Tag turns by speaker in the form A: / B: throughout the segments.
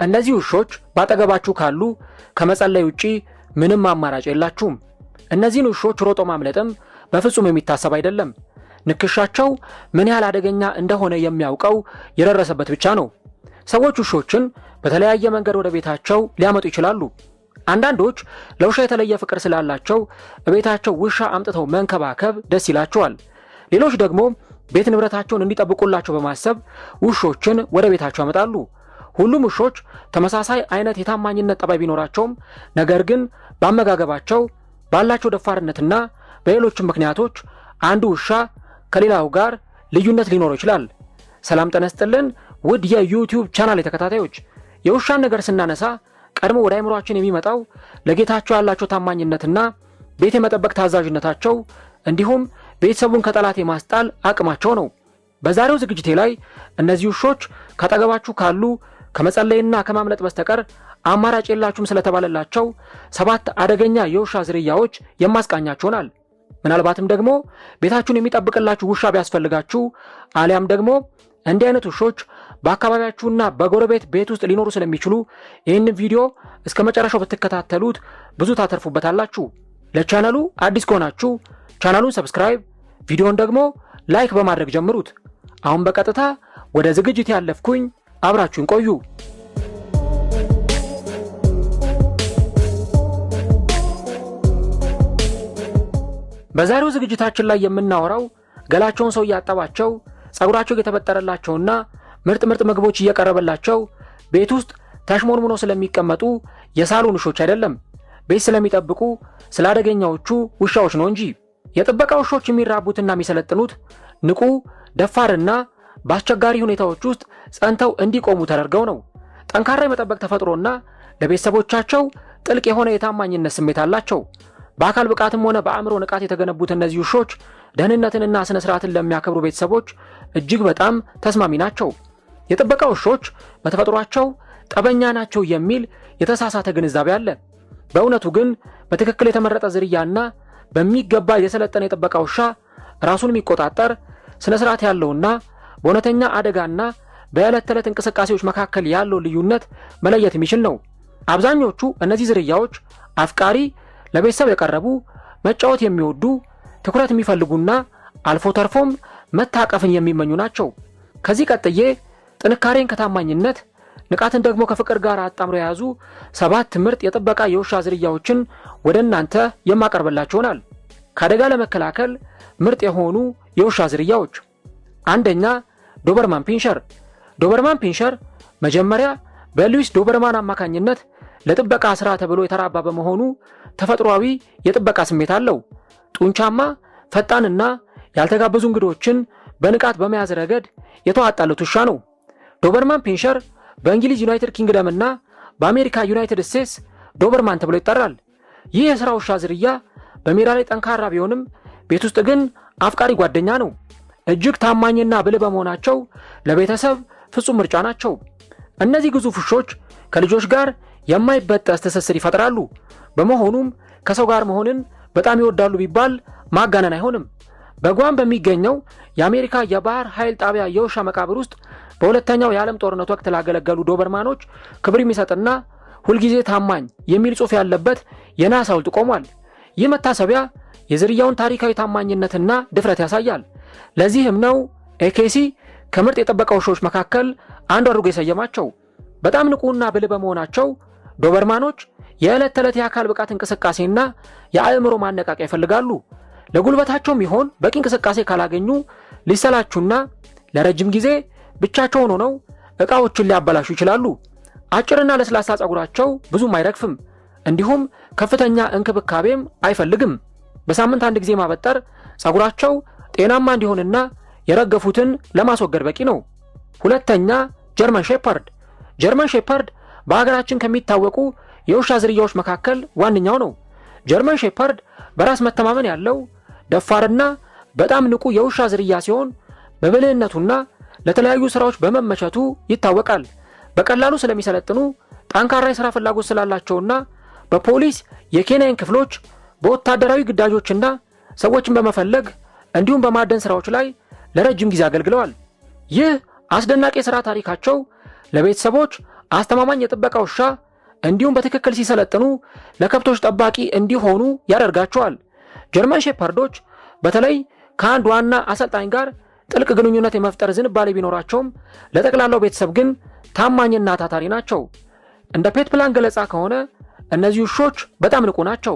A: እነዚህ ውሾች ባጠገባችሁ ካሉ ከመጸለይ ውጪ ምንም አማራጭ የላችሁም። እነዚህን ውሾች ሮጦ ማምለጥም በፍጹም የሚታሰብ አይደለም። ንክሻቸው ምን ያህል አደገኛ እንደሆነ የሚያውቀው የደረሰበት ብቻ ነው። ሰዎች ውሾችን በተለያየ መንገድ ወደ ቤታቸው ሊያመጡ ይችላሉ። አንዳንዶች ለውሻ የተለየ ፍቅር ስላላቸው በቤታቸው ውሻ አምጥተው መንከባከብ ደስ ይላቸዋል። ሌሎች ደግሞ ቤት ንብረታቸውን እንዲጠብቁላቸው በማሰብ ውሾችን ወደ ቤታቸው ያመጣሉ። ሁሉም ውሾች ተመሳሳይ አይነት የታማኝነት ጠባይ ቢኖራቸውም ነገር ግን በአመጋገባቸው ባላቸው ደፋርነትና በሌሎችም ምክንያቶች አንዱ ውሻ ከሌላው ጋር ልዩነት ሊኖረው ይችላል። ሰላም ጤና ይስጥልን ውድ የዩቲዩብ ቻናል ተከታታዮች፣ የውሻን ነገር ስናነሳ ቀድሞ ወደ አእምሮአችን የሚመጣው ለጌታቸው ያላቸው ታማኝነትና ቤት የመጠበቅ ታዛዥነታቸው እንዲሁም ቤተሰቡን ከጠላት የማስጣል አቅማቸው ነው። በዛሬው ዝግጅቴ ላይ እነዚህ ውሾች ከጠገባችሁ ካሉ ከመጸለይና ከማምለጥ በስተቀር አማራጭ የላችሁም ስለተባለላቸው 7 አደገኛ የውሻ ዝርያዎች የማስቃኛችሁናል። ምናልባትም ደግሞ ቤታችሁን የሚጠብቅላችሁ ውሻ ቢያስፈልጋችሁ አሊያም ደግሞ እንዲህ አይነት ውሾች በአካባቢያችሁና በጎረቤት ቤት ውስጥ ሊኖሩ ስለሚችሉ ይህንን ቪዲዮ እስከ መጨረሻው ብትከታተሉት ብዙ ታተርፉበታላችሁ። ለቻናሉ አዲስ ከሆናችሁ ቻናሉን ሰብስክራይብ፣ ቪዲዮን ደግሞ ላይክ በማድረግ ጀምሩት። አሁን በቀጥታ ወደ ዝግጅት ያለፍኩኝ፣ አብራችሁን ቆዩ። በዛሬው ዝግጅታችን ላይ የምናወራው ገላቸውን ሰው ያጣባቸው ጸጉራቸው የተበጠረላቸውና ምርጥ ምግቦች እየቀረበላቸው ቤት ውስጥ ተሽሞንሙኖ ስለሚቀመጡ የሳሎን ውሾች አይደለም፣ ቤት ስለሚጠብቁ ስላደገኛዎቹ ውሻዎች ነው እንጂ። የጥበቃ ውሾች የሚራቡትና የሚሰለጥኑት ንቁ፣ ደፋርና በአስቸጋሪ ሁኔታዎች ውስጥ ጸንተው እንዲቆሙ ተደርገው ነው። ጠንካራ የመጠበቅ ተፈጥሮና ለቤተሰቦቻቸው ጥልቅ የሆነ የታማኝነት ስሜት አላቸው። በአካል ብቃትም ሆነ በአእምሮ ንቃት የተገነቡት እነዚህ ውሾች ደህንነትንና ስነ ስርዓትን ለሚያከብሩ ቤተሰቦች እጅግ በጣም ተስማሚ ናቸው። የጥበቃ ውሾች በተፈጥሯቸው ጠበኛ ናቸው የሚል የተሳሳተ ግንዛቤ አለ። በእውነቱ ግን በትክክል የተመረጠ ዝርያና በሚገባ የሰለጠነ የጥበቃ ውሻ ራሱን የሚቆጣጠር ስነ ስርዓት ያለውና በእውነተኛ አደጋና በዕለት ተዕለት እንቅስቃሴዎች መካከል ያለው ልዩነት መለየት የሚችል ነው። አብዛኞቹ እነዚህ ዝርያዎች አፍቃሪ፣ ለቤተሰብ የቀረቡ፣ መጫወት የሚወዱ፣ ትኩረት የሚፈልጉና አልፎ ተርፎም መታቀፍን የሚመኙ ናቸው። ከዚህ ቀጥዬ ጥንካሬን ከታማኝነት ንቃትን ደግሞ ከፍቅር ጋር አጣምሮ የያዙ 7 ምርጥ የጥበቃ የውሻ ዝርያዎችን ወደ እናንተ የማቀርብላችሁናል። ከአደጋ ለመከላከል ምርጥ የሆኑ የውሻ ዝርያዎች። አንደኛ፣ ዶበርማን ፒንሸር። ዶበርማን ፒንሸር መጀመሪያ በሉዊስ ዶበርማን አማካኝነት ለጥበቃ ስራ ተብሎ የተራባ በመሆኑ ተፈጥሯዊ የጥበቃ ስሜት አለው። ጡንቻማ፣ ፈጣንና ያልተጋበዙ እንግዶችን በንቃት በመያዝ ረገድ የተዋጣለት ውሻ ነው። ዶበርማን ፒንሸር በእንግሊዝ ዩናይትድ ኪንግደም እና በአሜሪካ ዩናይትድ ስቴትስ ዶበርማን ተብሎ ይጠራል። ይህ የሥራ ውሻ ዝርያ በሜዳ ላይ ጠንካራ ቢሆንም ቤት ውስጥ ግን አፍቃሪ ጓደኛ ነው። እጅግ ታማኝና ብልህ በመሆናቸው ለቤተሰብ ፍጹም ምርጫ ናቸው። እነዚህ ግዙፍ ውሾች ከልጆች ጋር የማይበጠስ ትስስር ይፈጥራሉ። በመሆኑም ከሰው ጋር መሆንን በጣም ይወዳሉ ቢባል ማጋነን አይሆንም። በጓም በሚገኘው የአሜሪካ የባህር ኃይል ጣቢያ የውሻ መቃብር ውስጥ በሁለተኛው የዓለም ጦርነት ወቅት ላገለገሉ ዶበርማኖች ክብር የሚሰጥና ሁልጊዜ ታማኝ የሚል ጽሑፍ ያለበት የናስ ሐውልት ቆሟል። ይህ መታሰቢያ የዝርያውን ታሪካዊ ታማኝነትና ድፍረት ያሳያል። ለዚህም ነው ኤኬሲ ከምርጥ የጥበቃ ውሾች መካከል አንዱ አድርጎ የሰየማቸው። በጣም ንቁና ብልህ በመሆናቸው ዶበርማኖች የዕለት ተዕለት የአካል ብቃት እንቅስቃሴና የአእምሮ ማነቃቂያ ይፈልጋሉ። ለጉልበታቸውም ይሆን በቂ እንቅስቃሴ ካላገኙ ሊሰላቹና ለረጅም ጊዜ ብቻቸውን ሆነው ዕቃዎችን ሊያበላሹ ይችላሉ። አጭርና ለስላሳ ጸጉራቸው ብዙም አይረግፍም፣ እንዲሁም ከፍተኛ እንክብካቤም አይፈልግም። በሳምንት አንድ ጊዜ ማበጠር ጸጉራቸው ጤናማ እንዲሆንና የረገፉትን ለማስወገድ በቂ ነው። ሁለተኛ፣ ጀርመን ሼፐርድ። ጀርመን ሼፐርድ በሀገራችን ከሚታወቁ የውሻ ዝርያዎች መካከል ዋነኛው ነው። ጀርመን ሼፐርድ በራስ መተማመን ያለው ደፋርና በጣም ንቁ የውሻ ዝርያ ሲሆን በብልህነቱና ለተለያዩ ስራዎች በመመቸቱ ይታወቃል። በቀላሉ ስለሚሰለጥኑ፣ ጠንካራ የሥራ ፍላጎት ስላላቸውና በፖሊስ የኬንያን ክፍሎች በወታደራዊ ግዳጆችና ሰዎችን በመፈለግ እንዲሁም በማደን ስራዎች ላይ ለረጅም ጊዜ አገልግለዋል። ይህ አስደናቂ የሥራ ታሪካቸው ለቤተሰቦች አስተማማኝ የጥበቃ ውሻ እንዲሁም በትክክል ሲሰለጥኑ ለከብቶች ጠባቂ እንዲሆኑ ያደርጋቸዋል። ጀርመን ሼፐርዶች በተለይ ከአንድ ዋና አሰልጣኝ ጋር ጥልቅ ግንኙነት የመፍጠር ዝንባሌ ቢኖራቸውም ለጠቅላላው ቤተሰብ ግን ታማኝና ታታሪ ናቸው። እንደ ፔት ፕላን ገለጻ ከሆነ እነዚህ ውሾች በጣም ንቁ ናቸው።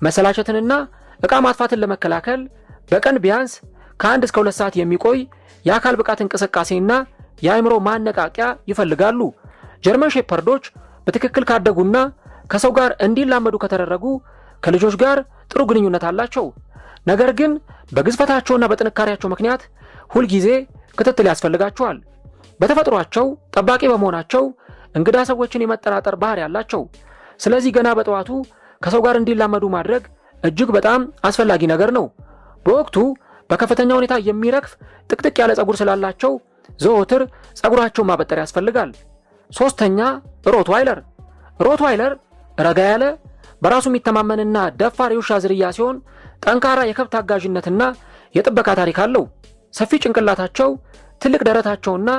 A: መሰላቸትንና ዕቃ ማጥፋትን ለመከላከል በቀን ቢያንስ ከ1 እስከ 2 ሰዓት የሚቆይ የአካል ብቃት እንቅስቃሴና የአእምሮ ማነቃቂያ ይፈልጋሉ። ጀርመን ሼፐርዶች በትክክል ካደጉና ከሰው ጋር እንዲላመዱ ከተደረጉ ከልጆች ጋር ጥሩ ግንኙነት አላቸው። ነገር ግን በግዝፈታቸውና በጥንካሬያቸው ምክንያት ሁልጊዜ ክትትል ያስፈልጋቸዋል። በተፈጥሯቸው ጠባቂ በመሆናቸው እንግዳ ሰዎችን የመጠራጠር ባህሪ ያላቸው። ስለዚህ ገና በጠዋቱ ከሰው ጋር እንዲላመዱ ማድረግ እጅግ በጣም አስፈላጊ ነገር ነው። በወቅቱ በከፍተኛ ሁኔታ የሚረግፍ ጥቅጥቅ ያለ ጸጉር ስላላቸው ዘወትር ጸጉራቸውን ማበጠር ያስፈልጋል። ሶስተኛ ሮትዋይለር። ሮትዋይለር ረጋ ያለ በራሱ የሚተማመንና ደፋር የውሻ ዝርያ ሲሆን ጠንካራ የከብት አጋዥነትና የጥበቃ ታሪክ አለው። ሰፊ ጭንቅላታቸው፣ ትልቅ ደረታቸውና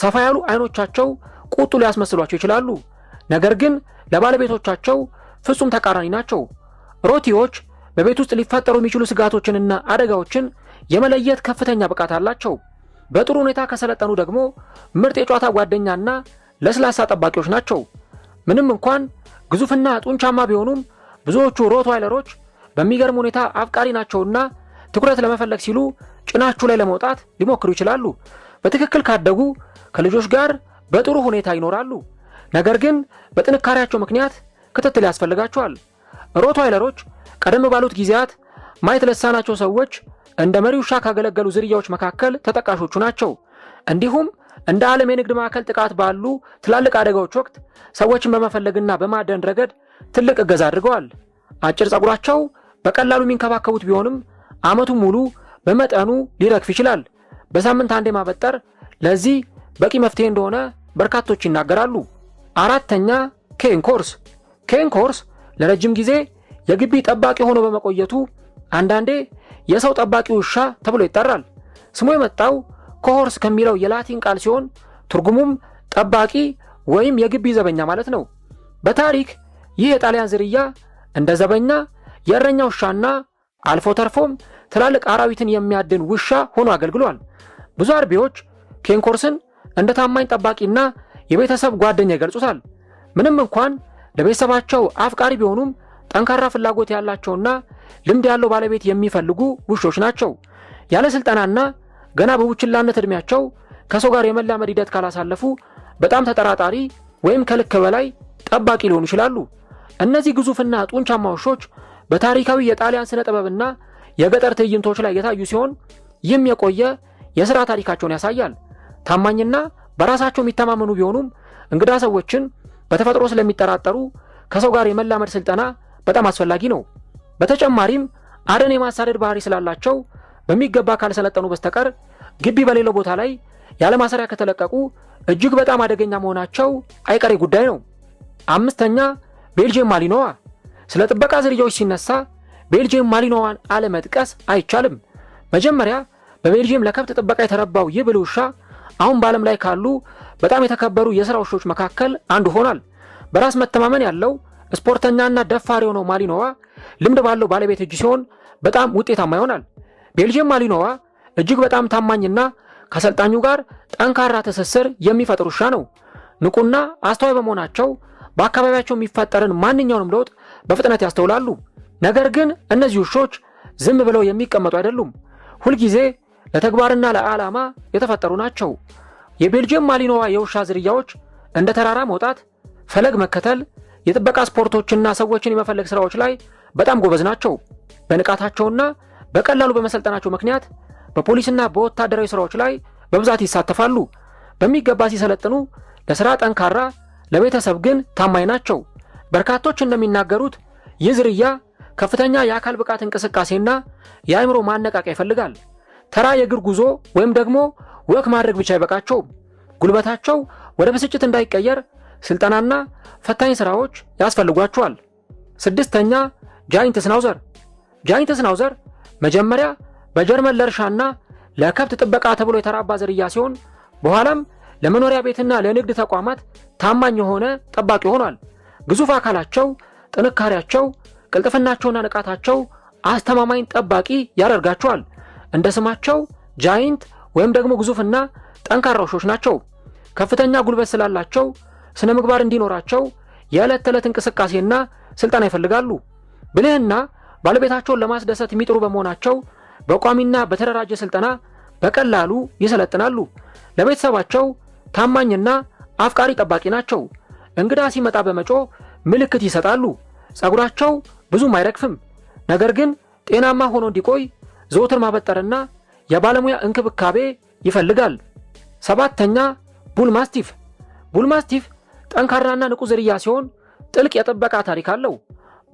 A: ሰፋ ያሉ አይኖቻቸው ቁጡ ሊያስመስሏቸው ይችላሉ። ነገር ግን ለባለቤቶቻቸው ፍጹም ተቃራኒ ናቸው። ሮቲዎች በቤት ውስጥ ሊፈጠሩ የሚችሉ ስጋቶችንና አደጋዎችን የመለየት ከፍተኛ ብቃት አላቸው። በጥሩ ሁኔታ ከሰለጠኑ ደግሞ ምርጥ የጨዋታ ጓደኛና ለስላሳ ጠባቂዎች ናቸው። ምንም እንኳን ግዙፍና ጡንቻማ ቢሆኑም ብዙዎቹ ሮትዋይለሮች በሚገርም ሁኔታ አፍቃሪ ናቸውና ትኩረት ለመፈለግ ሲሉ ጭናችሁ ላይ ለመውጣት ሊሞክሩ ይችላሉ። በትክክል ካደጉ ከልጆች ጋር በጥሩ ሁኔታ ይኖራሉ። ነገር ግን በጥንካሬያቸው ምክንያት ክትትል ያስፈልጋቸዋል። ሮትዋይለሮች ቀደም ባሉት ጊዜያት ማየት ለተሳናቸው ሰዎች እንደ መሪ ውሻ ካገለገሉ ዝርያዎች መካከል ተጠቃሾቹ ናቸው። እንዲሁም እንደ ዓለም የንግድ ማዕከል ጥቃት ባሉ ትላልቅ አደጋዎች ወቅት ሰዎችን በመፈለግና በማደን ረገድ ትልቅ እገዛ አድርገዋል። አጭር ጸጉራቸው በቀላሉ የሚንከባከቡት ቢሆንም ዓመቱን ሙሉ በመጠኑ ሊረግፍ ይችላል። በሳምንት አንዴ ማበጠር ለዚህ በቂ መፍትሄ እንደሆነ በርካቶች ይናገራሉ። አራተኛ ኬን ኮርስ። ኬን ኮርስ ለረጅም ጊዜ የግቢ ጠባቂ ሆኖ በመቆየቱ አንዳንዴ የሰው ጠባቂ ውሻ ተብሎ ይጠራል። ስሙ የመጣው ኮሆርስ ከሚለው የላቲን ቃል ሲሆን ትርጉሙም ጠባቂ ወይም የግቢ ዘበኛ ማለት ነው። በታሪክ ይህ የጣሊያን ዝርያ እንደ ዘበኛ፣ የእረኛ ውሻና አልፎ ተርፎም ትላልቅ አራዊትን የሚያድን ውሻ ሆኖ አገልግሏል። ብዙ አርቢዎች ኬን ኮርስን እንደ ታማኝ ጠባቂና የቤተሰብ ጓደኛ ይገልጹታል። ምንም እንኳን ለቤተሰባቸው አፍቃሪ ቢሆኑም ጠንካራ ፍላጎት ያላቸውና ልምድ ያለው ባለቤት የሚፈልጉ ውሾች ናቸው። ያለ ስልጠናና ገና በቡችላነት እድሜያቸው ከሰው ጋር የመላመድ ሂደት ካላሳለፉ በጣም ተጠራጣሪ ወይም ከልክ በላይ ጠባቂ ሊሆኑ ይችላሉ። እነዚህ ግዙፍና ጡንቻማ ውሾች በታሪካዊ የጣሊያን ስነ ጥበብና የገጠር ትዕይንቶች ላይ የታዩ ሲሆን ይህም የቆየ የሥራ ታሪካቸውን ያሳያል። ታማኝና በራሳቸው የሚተማመኑ ቢሆኑም እንግዳ ሰዎችን በተፈጥሮ ስለሚጠራጠሩ ከሰው ጋር የመላመድ ስልጠና በጣም አስፈላጊ ነው። በተጨማሪም አደን የማሳደድ ባህሪ ስላላቸው በሚገባ ካልሰለጠኑ በስተቀር ግቢ በሌለው ቦታ ላይ ያለ ማሰሪያ ከተለቀቁ እጅግ በጣም አደገኛ መሆናቸው አይቀሬ ጉዳይ ነው። አምስተኛ ቤልጂየም ማሊኖዋ። ስለ ጥበቃ ዝርያዎች ሲነሳ ቤልጂየም ማሊኖዋን አለመጥቀስ አይቻልም። መጀመሪያ በቤልጂየም ለከብት ጥበቃ የተረባው ይህ ብልህ ውሻ አሁን በዓለም ላይ ካሉ በጣም የተከበሩ የሥራ ውሾች መካከል አንዱ ሆኗል። በራስ መተማመን ያለው ስፖርተኛና ደፋር የሆነው ማሊኖዋ ልምድ ባለው ባለቤት እጅ ሲሆን በጣም ውጤታማ ይሆናል። ቤልጂየም ማሊኖዋ እጅግ በጣም ታማኝና ከአሰልጣኙ ጋር ጠንካራ ትስስር የሚፈጥር ውሻ ነው። ንቁና አስተዋይ በመሆናቸው በአካባቢያቸው የሚፈጠርን ማንኛውንም ለውጥ በፍጥነት ያስተውላሉ። ነገር ግን እነዚህ ውሾች ዝም ብለው የሚቀመጡ አይደሉም። ሁልጊዜ ለተግባርና ለዓላማ የተፈጠሩ ናቸው። የቤልጂየም ማሊኖዋ የውሻ ዝርያዎች እንደ ተራራ መውጣት፣ ፈለግ መከተል፣ የጥበቃ ስፖርቶችና ሰዎችን የመፈለግ ስራዎች ላይ በጣም ጎበዝ ናቸው። በንቃታቸውና በቀላሉ በመሰልጠናቸው ምክንያት በፖሊስና በወታደራዊ ስራዎች ላይ በብዛት ይሳተፋሉ። በሚገባ ሲሰለጥኑ ለሥራ ጠንካራ፣ ለቤተሰብ ግን ታማኝ ናቸው። በርካቶች እንደሚናገሩት ይህ ዝርያ ከፍተኛ የአካል ብቃት እንቅስቃሴና የአእምሮ ማነቃቂያ ይፈልጋል። ተራ የእግር ጉዞ ወይም ደግሞ ወክ ማድረግ ብቻ አይበቃቸውም። ጉልበታቸው ወደ ብስጭት እንዳይቀየር ስልጠናና ፈታኝ ስራዎች ያስፈልጓቸዋል። ስድስተኛ ጃይንት ስናውዘር። ጃይንት ስናውዘር መጀመሪያ በጀርመን ለእርሻና ለከብት ጥበቃ ተብሎ የተራባ ዝርያ ሲሆን በኋላም ለመኖሪያ ቤትና ለንግድ ተቋማት ታማኝ የሆነ ጠባቂ ሆኗል። ግዙፍ አካላቸው፣ ጥንካሬያቸው፣ ቅልጥፍናቸውና ንቃታቸው አስተማማኝ ጠባቂ ያደርጋቸዋል። እንደ ስማቸው ጃይንት ወይም ደግሞ ግዙፍና ጠንካራ ውሾች ናቸው። ከፍተኛ ጉልበት ስላላቸው ስነ ምግባር እንዲኖራቸው የዕለት ተዕለት እንቅስቃሴና ስልጠና ይፈልጋሉ። ብልህና ባለቤታቸውን ለማስደሰት የሚጥሩ በመሆናቸው በቋሚና በተደራጀ ስልጠና በቀላሉ ይሰለጥናሉ። ለቤተሰባቸው ታማኝና አፍቃሪ ጠባቂ ናቸው። እንግዳ ሲመጣ በመጮህ ምልክት ይሰጣሉ። ጸጉራቸው ብዙም አይረግፍም፣ ነገር ግን ጤናማ ሆኖ እንዲቆይ ዘወትር ማበጠርና የባለሙያ እንክብካቤ ይፈልጋል። 7ኛ ቡልማስቲፍ። ቡልማስቲፍ ጠንካራና ንቁ ዝርያ ሲሆን ጥልቅ የጥበቃ ታሪክ አለው።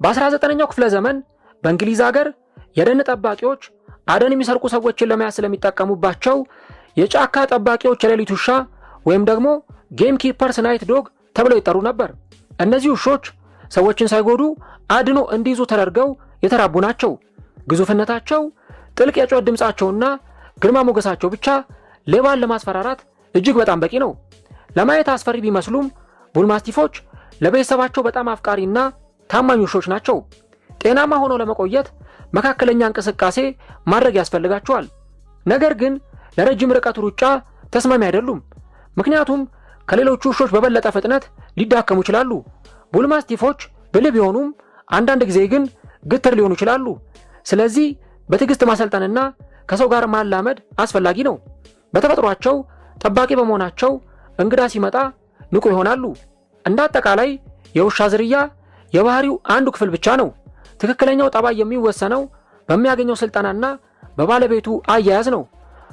A: በ19ኛው ክፍለ ዘመን በእንግሊዝ ሀገር የደን ጠባቂዎች አደን የሚሰርቁ ሰዎችን ለመያዝ ስለሚጠቀሙባቸው የጫካ ጠባቂዎች የሌሊት ውሻ ወይም ደግሞ ጌም ኪፐርስ ናይት ዶግ ተብለው ይጠሩ ነበር። እነዚህ ውሾች ሰዎችን ሳይጎዱ አድኖ እንዲይዙ ተደርገው የተራቡ ናቸው። ግዙፍነታቸው፣ ጥልቅ የጩኸት ድምጻቸውና ግርማ ሞገሳቸው ብቻ ሌባን ለማስፈራራት እጅግ በጣም በቂ ነው። ለማየት አስፈሪ ቢመስሉም ቡልማስቲፎች ለቤተሰባቸው በጣም አፍቃሪና ታማኝ ውሾች ናቸው። ጤናማ ሆኖ ለመቆየት መካከለኛ እንቅስቃሴ ማድረግ ያስፈልጋቸዋል። ነገር ግን ለረጅም ርቀት ሩጫ ተስማሚ አይደሉም፣ ምክንያቱም ከሌሎቹ ውሾች በበለጠ ፍጥነት ሊዳከሙ ይችላሉ። ቡልማስቲፎች ብልህ ቢሆኑም አንዳንድ ጊዜ ግን ግትር ሊሆኑ ይችላሉ። ስለዚህ በትዕግስት ማሰልጠንና ከሰው ጋር ማላመድ አስፈላጊ ነው። በተፈጥሯቸው ጠባቂ በመሆናቸው እንግዳ ሲመጣ ንቁ ይሆናሉ። እንደ አጠቃላይ የውሻ ዝርያ የባህሪው አንዱ ክፍል ብቻ ነው። ትክክለኛው ጠባይ የሚወሰነው በሚያገኘው ስልጠናና በባለቤቱ አያያዝ ነው።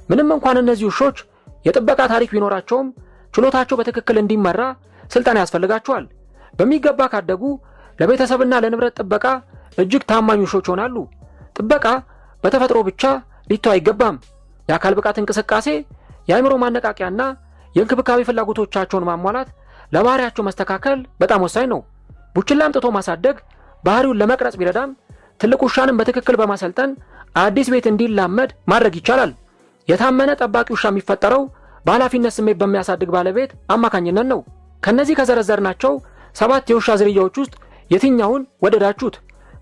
A: ምንም እንኳን እነዚህ ውሾች የጥበቃ ታሪክ ቢኖራቸውም ችሎታቸው በትክክል እንዲመራ ስልጠና ያስፈልጋቸዋል። በሚገባ ካደጉ ለቤተሰብና ለንብረት ጥበቃ እጅግ ታማኝ ውሾች ይሆናሉ። ጥበቃ በተፈጥሮ ብቻ ሊተው አይገባም። የአካል ብቃት እንቅስቃሴ፣ የአእምሮ ማነቃቂያና የእንክብካቤ ፍላጎቶቻቸውን ማሟላት ለባህሪያቸው መስተካከል በጣም ወሳኝ ነው። ቡችላ አምጥቶ ማሳደግ ባህሪውን ለመቅረጽ ቢረዳም ትልቅ ውሻንም በትክክል በማሰልጠን አዲስ ቤት እንዲላመድ ማድረግ ይቻላል። የታመነ ጠባቂ ውሻ የሚፈጠረው በኃላፊነት ስሜት በሚያሳድግ ባለቤት አማካኝነት ነው። ከነዚህ ከዘረዘርናቸው 7 የውሻ ዝርያዎች ውስጥ የትኛውን ወደዳችሁት?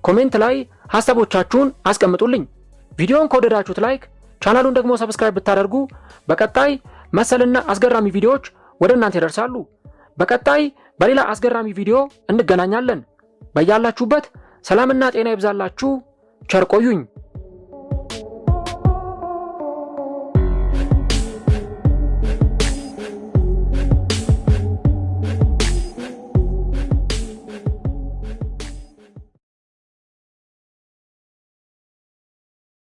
A: ኮሜንት ላይ ሐሳቦቻችሁን አስቀምጡልኝ። ቪዲዮውን ከወደዳችሁት ላይክ፣ ቻናሉን ደግሞ ሰብስክራይብ ብታደርጉ በቀጣይ መሰልና አስገራሚ ቪዲዮዎች ወደ እናንተ ይደርሳሉ። በቀጣይ በሌላ አስገራሚ ቪዲዮ እንገናኛለን። በያላችሁበት ሰላምና ጤና ይብዛላችሁ። ቸር ቆዩኝ።